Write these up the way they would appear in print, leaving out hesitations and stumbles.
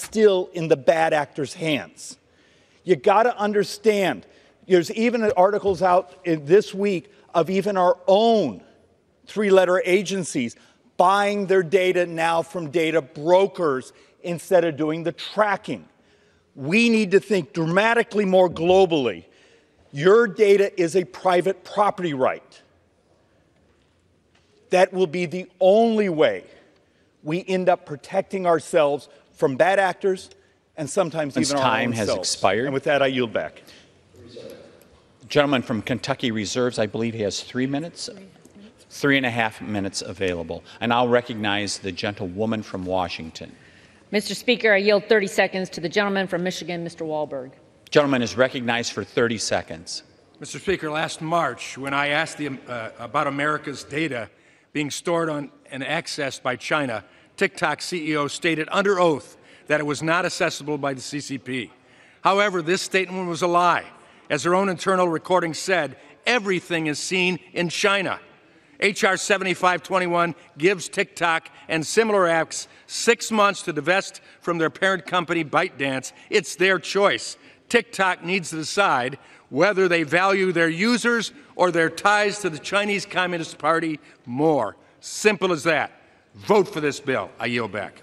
still in the bad actors' hands. You got to understand, there's even articles out this week of even our own three-letter agencies buying their data now from data brokers instead of doing the tracking. We need to think dramatically more globally. Your data is a private property right. That will be the only way we end up protecting ourselves from bad actors and sometimes even our own selves. Time has expired. And with that, I yield back. The gentleman from Kentucky reserves, I believe he has 3 minutes. 3.5 minutes available. And I'll recognize the gentlewoman from Washington. Mr. Speaker, I yield 30 seconds to the gentleman from Michigan, Mr. Wahlberg. Gentleman is recognized for 30 seconds. Mr. Speaker, last March, when I asked about America's data being stored on and accessed by China, TikTok CEO stated under oath that it was not accessible by the CCP. However, this statement was a lie. As their own internal recording said, everything is seen in China. H.R. 7521 gives TikTok and similar apps 6 months to divest from their parent company, ByteDance. It's their choice. TikTok needs to decide whether they value their users or their ties to the Chinese Communist Party more. Simple as that. Vote for this bill. I yield back.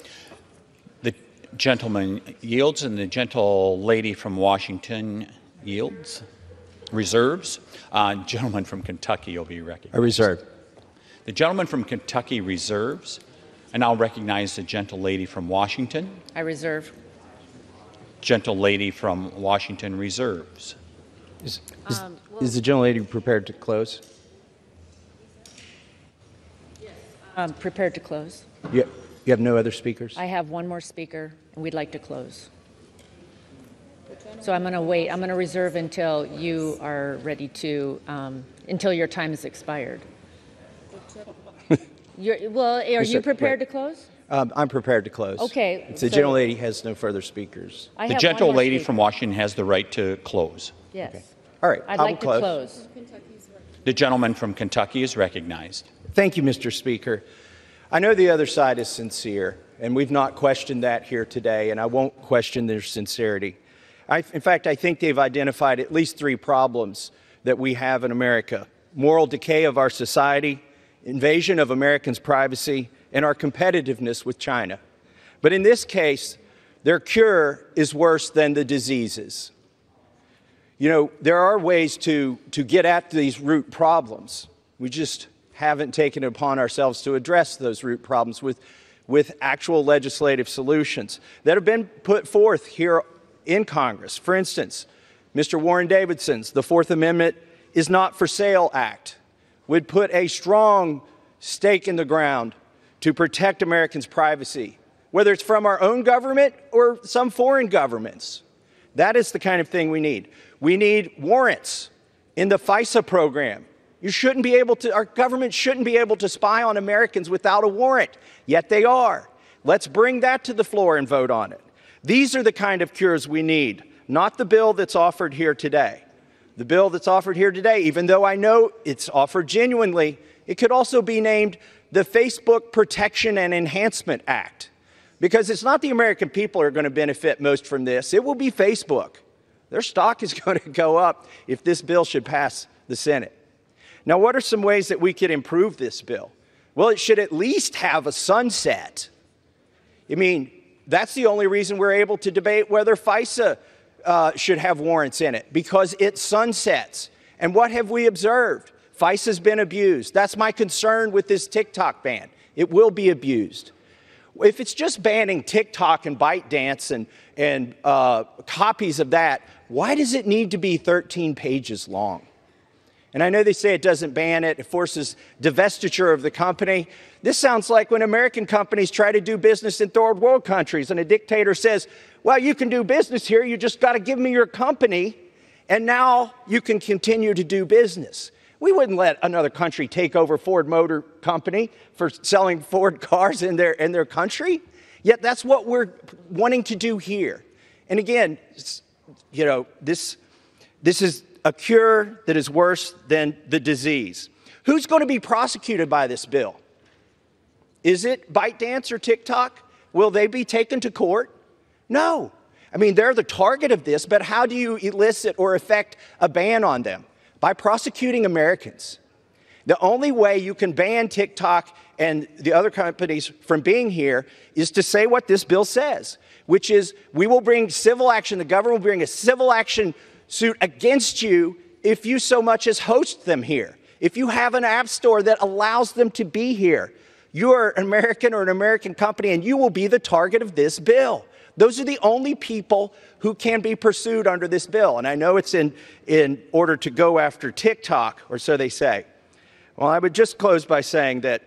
The gentleman yields, and the gentle lady from Washington yields. Reserves. Gentleman from Kentucky will be recognized. I reserve. The gentleman from Kentucky reserves, and I'll recognize the gentle lady from Washington. I reserve. Gentle lady from Washington reserves. Is the gentle lady prepared to close? Yes. Prepared to close. You have no other speakers? I have one more speaker, and we'd like to close. So I'm going to wait. I'm going to reserve until you are ready to, until your time has expired. Are you prepared to close? I'm prepared to close. Okay. The gentle lady has no further speakers. The gentle lady from Washington has the right to close. Yes. Okay. All right. I'd like to close. The gentleman from Kentucky is recognized. Thank you, Mr. Speaker. I know the other side is sincere, and we've not questioned that here today, and I won't question their sincerity. In fact, I think they've identified at least 3 problems that we have in America: moral decay of our society, invasion of Americans' privacy, and our competitiveness with China. But in this case, their cure is worse than the diseases. You know, there are ways to get at these root problems. We just haven't taken it upon ourselves to address those root problems with actual legislative solutions that have been put forth here in Congress. For instance, Mr. Warren Davidson's The Fourth Amendment is Not for Sale Act would put a strong stake in the ground to protect Americans' privacy, whether it's from our own government or some foreign governments. That is the kind of thing we need. We need warrants in the FISA program. Our government shouldn't be able to spy on Americans without a warrant, yet they are. Let's bring that to the floor and vote on it. These are the kind of cures we need, not the bill that's offered here today. The bill that's offered here today, even though I know it's offered genuinely, it could also be named the Facebook Protection and Enhancement Act, because it's not the American people who are going to benefit most from this. It will be Facebook. Their stock is going to go up if this bill should pass the Senate. Now, what are some ways that we could improve this bill? Well, it should at least have a sunset. I mean, that's the only reason we're able to debate whether FISA should have warrants in it, because it sunsets. And what have we observed? FISA's been abused. That's my concern with this TikTok ban. It will be abused. If it's just banning TikTok and ByteDance and copies of that, why does it need to be 13 pages long? And I know they say it doesn't ban it, it forces divestiture of the company. This sounds like when American companies try to do business in third world countries and a dictator says, well, you can do business here, you just got to give me your company, and now you can continue to do business. We wouldn't let another country take over Ford Motor Company for selling Ford cars in their country. Yet that's what we're wanting to do here. And again, you know, this is a cure that is worse than the disease. Who's going to be prosecuted by this bill? Is it ByteDance or TikTok? Will they be taken to court? No. I mean, they're the target of this, but how do you elicit or effect a ban on them? By prosecuting Americans. The only way you can ban TikTok and the other companies from being here is to say what this bill says, which is we will bring civil action, the government will bring a civil action suit against you if you so much as host them here. If you have an app store that allows them to be here, you are an American or an American company and you will be the target of this bill. Those are the only people who can be pursued under this bill. And I know it's in order to go after TikTok, or so they say. Well, I would just close by saying that,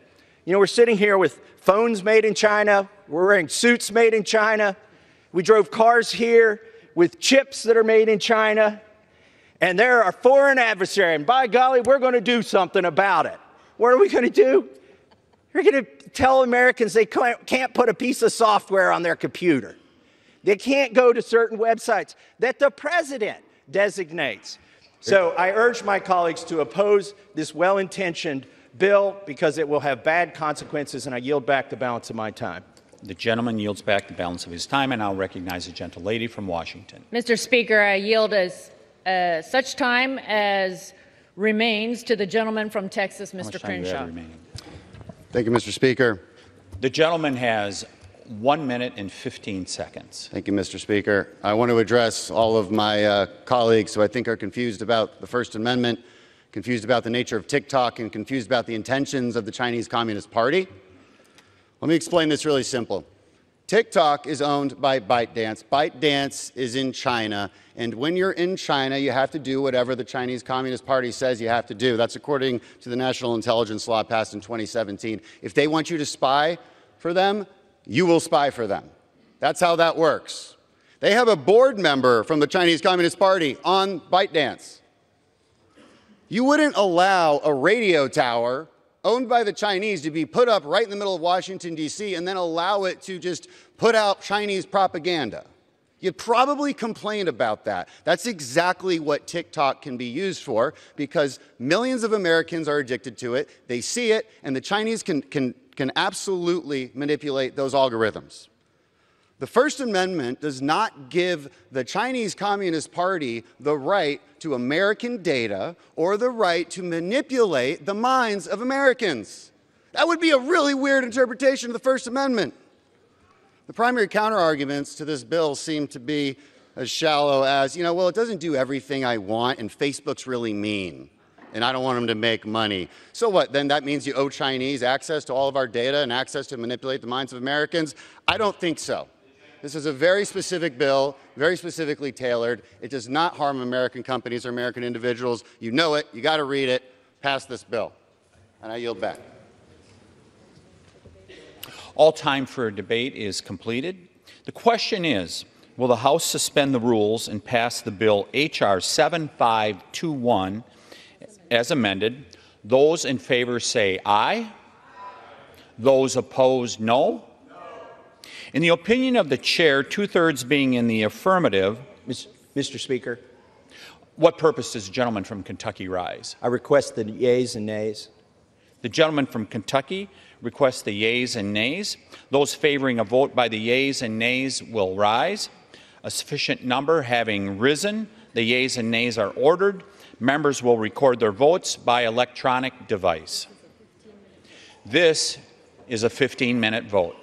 we're sitting here with phones made in China. We're wearing suits made in China. We drove cars here with chips that are made in China. And they're our foreign adversary. And by golly, we're going to do something about it. What are we going to do? We're going to tell Americans they can't put a piece of software on their computer. They can't go to certain websites that the president designates. So I urge my colleagues to oppose this well-intentioned bill because it will have bad consequences, and I yield back the balance of my time. The gentleman yields back the balance of his time, and I'll recognize the gentlelady from Washington. Mr. Speaker, I yield as such time as remains to the gentleman from Texas, Mr. Crenshaw. Thank you, Mr. Speaker. The gentleman has 1 minute and 15 seconds. Thank you, Mr. Speaker. I want to address all of my colleagues who I think are confused about the First Amendment, confused about the nature of TikTok, and confused about the intentions of the Chinese Communist Party. Let me explain this really simple. TikTok is owned by ByteDance. ByteDance is in China, and when you're in China, you have to do whatever the Chinese Communist Party says you have to do. That's according to the National Intelligence Law passed in 2017. If they want you to spy for them, you will spy for them. That's how that works. They have a board member from the Chinese Communist Party on ByteDance. You wouldn't allow a radio tower owned by the Chinese to be put up right in the middle of Washington, D.C., and then allow it to just put out Chinese propaganda. You'd probably complain about that. That's exactly what TikTok can be used for, because millions of Americans are addicted to it. They see it, and the Chinese can absolutely manipulate those algorithms. The First Amendment does not give the Chinese Communist Party the right to American data or the right to manipulate the minds of Americans. That would be a really weird interpretation of the First Amendment. The primary counterarguments to this bill seem to be as shallow as, well, it doesn't do everything I want, and Facebook's really mean, and I don't want them to make money. So what, then that means you owe Chinese access to all of our data and access to manipulate the minds of Americans? I don't think so. This is a very specific bill, very specifically tailored. It does not harm American companies or American individuals. You know it. You got to read it. Pass this bill. And I yield back. All time for debate is completed. The question is, will the House suspend the rules and pass the bill H.R. 7521 as amended? Those in favor say aye. Those opposed, no. In the opinion of the chair, 2/3 being in the affirmative. Mr. Speaker. What purpose does the gentleman from Kentucky rise? I request the yeas and nays. The gentleman from Kentucky requests the yeas and nays. Those favoring a vote by the yeas and nays will rise. A sufficient number having risen, the yeas and nays are ordered. Members will record their votes by electronic device. This is a 15-minute vote.